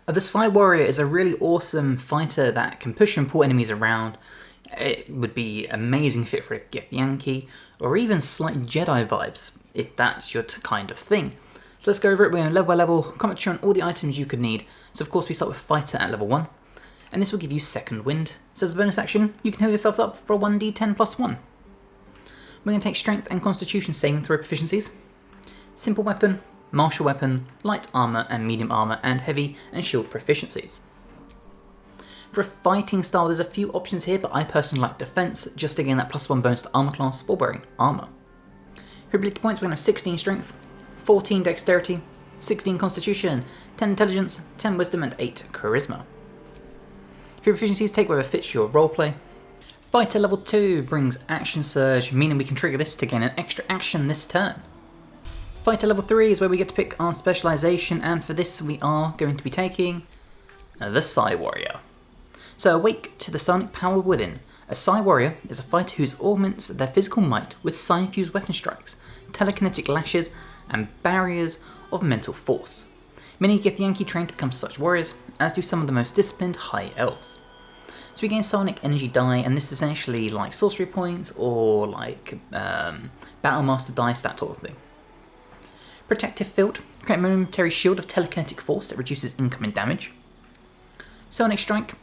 The Psi Warrior is a really awesome fighter that can push and pull enemies around. It would be amazing fit for a Githyanki, or even slight Jedi vibes, if that's your kind of thing. So let's go over it. We're going level by level, commentary on all the items you could need. So of course we start with Fighter at level 1, and this will give you Second Wind. So as a bonus action, you can heal yourself up for a 1d10 plus 1. We're going to take Strength and Constitution saving throw proficiencies, Simple Weapon, Martial Weapon, Light Armour and Medium Armour, and Heavy and Shield proficiencies. For a fighting style, there's a few options here, but I personally like Defense, just to gain that plus 1 bonus to Armour class while wearing armour. For ability points, we're going to have 16 Strength, 14 Dexterity, 16 Constitution, 10 Intelligence, 10 Wisdom, and 8 Charisma. For your proficiencies, take whatever fits your roleplay. Fighter level 2 brings Action Surge, meaning we can trigger this to gain an extra action this turn. Fighter level 3 is where we get to pick our specialization, and for this we are going to be taking the Psi Warrior. So awake to the sonic power within. A Psi Warrior is a fighter who augments their physical might with Psi-infused weapon strikes, telekinetic lashes, and barriers of mental force. Many Githyanki train to become such warriors, as do some of the most disciplined High Elves. So we gain Sonic Energy Die, and this is essentially like sorcery points or like Battle Master dice, that sort of thing. Protective Field, create a momentary shield of telekinetic force that reduces incoming damage. Sonic Strike,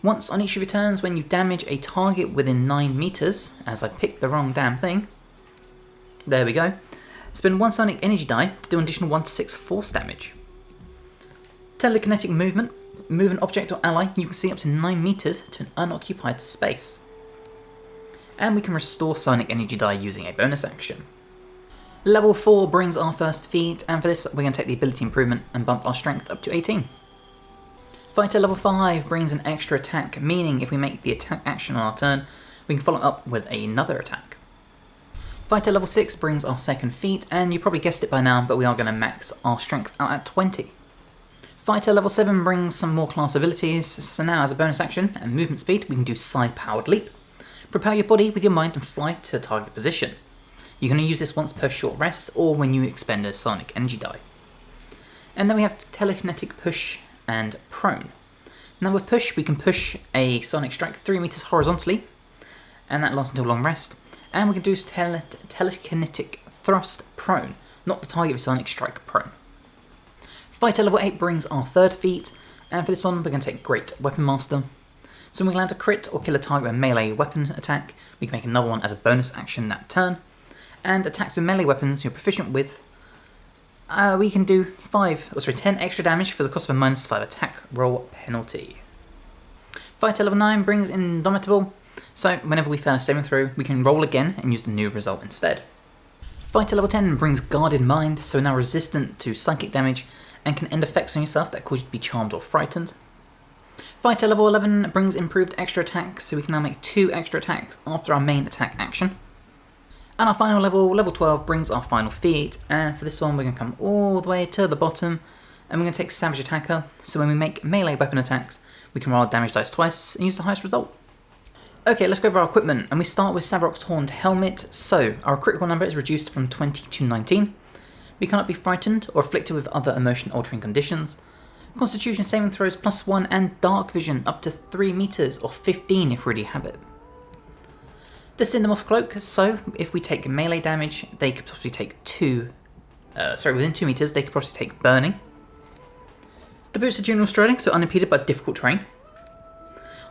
once on each of your turns when you damage a target within 9 meters, as I picked the wrong damn thing. There we go. Spend 1 Sonic Energy Die to do an additional 1d6 force damage. Telekinetic Movement, move an object or ally you can see up to 9 meters to an unoccupied space. And we can restore Sonic Energy Die using a bonus action. Level 4 brings our first feat, and for this we're going to take the ability improvement and bump our strength up to 18. Fighter level 5 brings an extra attack, meaning if we make the attack action on our turn, we can follow up with another attack. Fighter level 6 brings our second feat, and you probably guessed it by now, but we are going to max our strength out at 20. Fighter level 7 brings some more class abilities, so now as a bonus action and movement speed we can do Psi-powered leap. Prepare your body with your mind and fly to a target position. You can only use this once per short rest or when you expend a Sonic Energy Die. And then we have Telekinetic Push and Prone. Now with Push we can push a Sonic Strike 3 meters horizontally, and that lasts until long rest. And we can do Telekinetic Thrust Prone, not the target with Sonic Strike Prone. Fighter level 8 brings our third feat, and for this one we're going to take Great Weapon Master. So when we land a crit or kill a target with a melee weapon attack, we can make another one as a bonus action that turn. And attacks with melee weapons you're proficient with, we can do 10 extra damage for the cost of a -5 attack roll penalty. Fighter level 9 brings Indomitable, so whenever we fail a saving throw we can roll again and use the new result instead. Fighter level 10 brings Guarded Mind, so now resistant to psychic damage and can end effects on yourself that cause you to be charmed or frightened. Fighter level 11 brings improved extra attacks, so we can now make 2 extra attacks after our main attack action. And our final level, level 12, brings our final feat, and for this one we're going to come all the way to the bottom, and we're going to take Savage Attacker, so when we make melee weapon attacks, we can roll damage dice twice and use the highest result. Okay, let's go over our equipment, and we start with Savarok's Horned Helmet. So, our critical number is reduced from 20 to 19. We cannot be frightened or afflicted with other emotion-altering conditions. Constitution saving throws +1, and Dark Vision up to 3 meters or 15 if we already have it. The Cindermoth Cloak, so if we take melee damage, they could possibly take within 2 meters, they could possibly take burning. The Boots of General Strolling, so unimpeded by difficult terrain.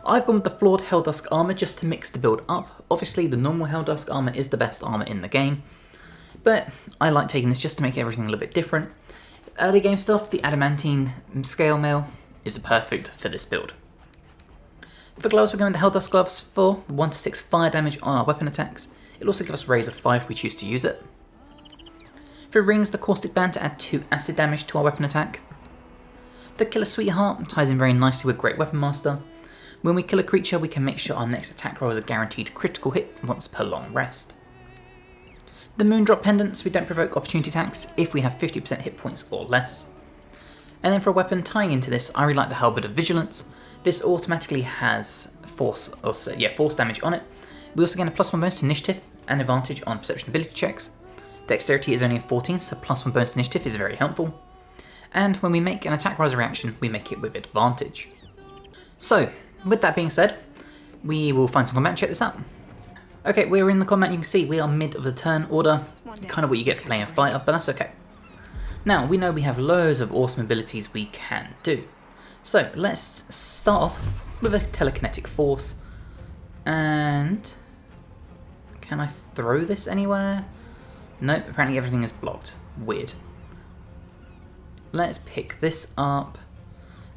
I've gone with the Flawed Helldusk Armour just to mix the build up. Obviously the normal Helldusk Armour is the best armour in the game, but I like taking this just to make everything a little bit different. Early game stuff, the Adamantine Scale Mail is perfect for this build. For gloves, we're going with the Helldusk Gloves for 1 to 6 fire damage on our weapon attacks. It'll also give us Raise of 5 if we choose to use it. For rings, the Caustic Band to add 2 acid damage to our weapon attack. The Killer Sweetheart ties in very nicely with Great Weapon Master. When we kill a creature, we can make sure our next attack roll is a guaranteed critical hit once per long rest. The Moondrop Pendants, we don't provoke opportunity attacks if we have 50% hit points or less. And then for a weapon tying into this, I really like the Halberd of Vigilance. This automatically has force damage on it. We also gain a +1 bonus to initiative and advantage on perception ability checks. Dexterity is only a 14, so +1 bonus to initiative is very helpful. and when we make an attack rise reaction, we make it with advantage. So, with that being said, we will find some combat and check this out. Okay, we're in the combat. You can see we are mid of the turn order, kind of what you get for playing a fighter, but that's okay. Now, we know we have loads of awesome abilities we can do. So, let's start off with a telekinetic force, and can I throw this anywhere? Nope, apparently everything is blocked. Weird. Let's pick this up,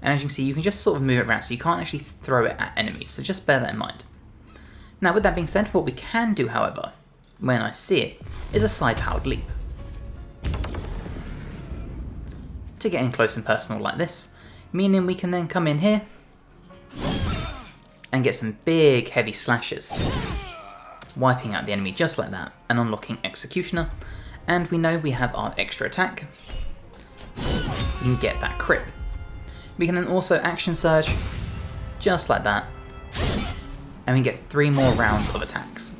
and as you can see, you can just sort of move it around, so you can't actually throw it at enemies, so just bear that in mind. Now, with that being said, what we can do, however, when I see it, is a side-powered leap. To get in close and personal like this, meaning we can then come in here and get some big heavy slashes, wiping out the enemy just like that and unlocking Executioner, and we know we have our extra attack. You can get that crit. We can then also action surge just like that, and we get 3 more rounds of attacks.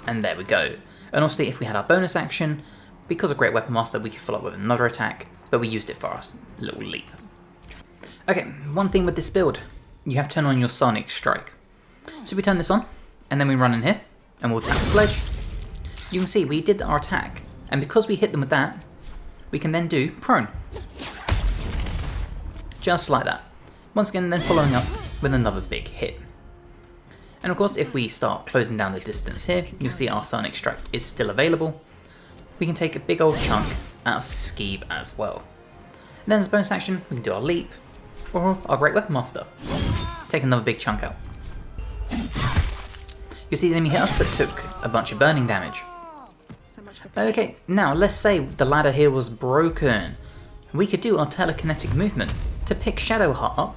And there we go. And obviously if we had our bonus action, because of Great Weapon Master, we could follow up with another attack, but we used it for our little leap. Okay, one thing with this build, you have to turn on your Sonic Strike. So we turn this on, and then we run in here, and we'll attack the sledge. You can see we did our attack, and because we hit them with that, we can then do prone. Just like that. Once again, then following up with another big hit. And of course, if we start closing down the distance here, you'll see our Sonic Strike is still available. We can take a big old chunk out of Skeeve as well. And then as a bonus action, we can do our leap, or our Great Weapon Master. Take another big chunk out. You see the enemy hit us, but took a bunch of burning damage. Okay, now let's say the ladder here was broken. We could do our telekinetic movement to pick Shadowheart up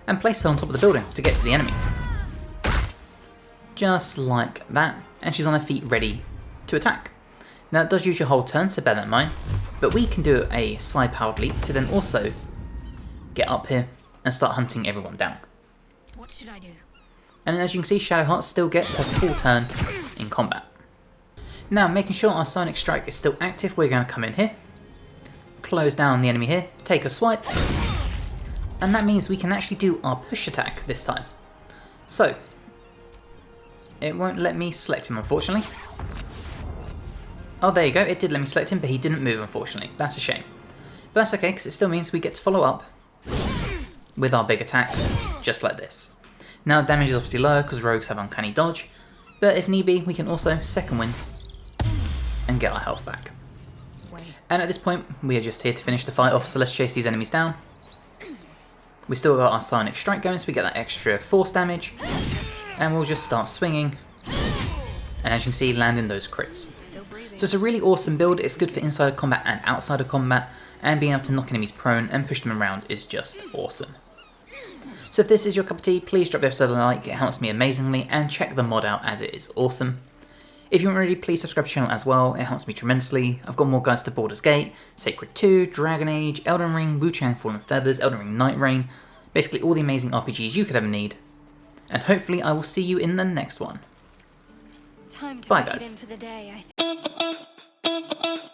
and place her on top of the building to get to the enemies. Just like that, and she's on her feet ready to attack. Now it does use your whole turn, so bear that in mind, but we can do a side-powered leap to then also get up here and start hunting everyone down. What should I do? And as you can see, Shadowheart still gets a full turn in combat. Now, making sure our Sonic Strike is still active, we're going to come in here, close down the enemy here, take a swipe, and that means we can actually do our push attack this time. So, it won't let me select him, unfortunately. Oh, there you go, it did let me select him, but he didn't move, unfortunately. That's a shame. But that's okay, because it still means we get to follow up with our big attacks, just like this. Now, damage is obviously lower, because rogues have uncanny dodge, but if need be, we can also second wind and get our health back. And at this point, we are just here to finish the fight off, so let's chase these enemies down. We still got our Sonic Strike going, so we get that extra force damage, and we'll just start swinging, and as you can see, landing those crits. So it's a really awesome build. It's good for inside of combat and outside of combat, and being able to knock enemies prone and push them around is just awesome. So if this is your cup of tea, please drop the episode a like, it helps me amazingly, and check the mod out as it is awesome. If you haven't already, please subscribe to the channel as well, it helps me tremendously. I've got more guides to Baldur's Gate, Sacred 2, Dragon Age, Elden Ring, Wu-Chang Fallen Feathers, Elden Ring Night Rain, basically all the amazing RPGs you could ever need. And hopefully I will see you in the next one. Time to Bye pack guys. it in for the day, I think.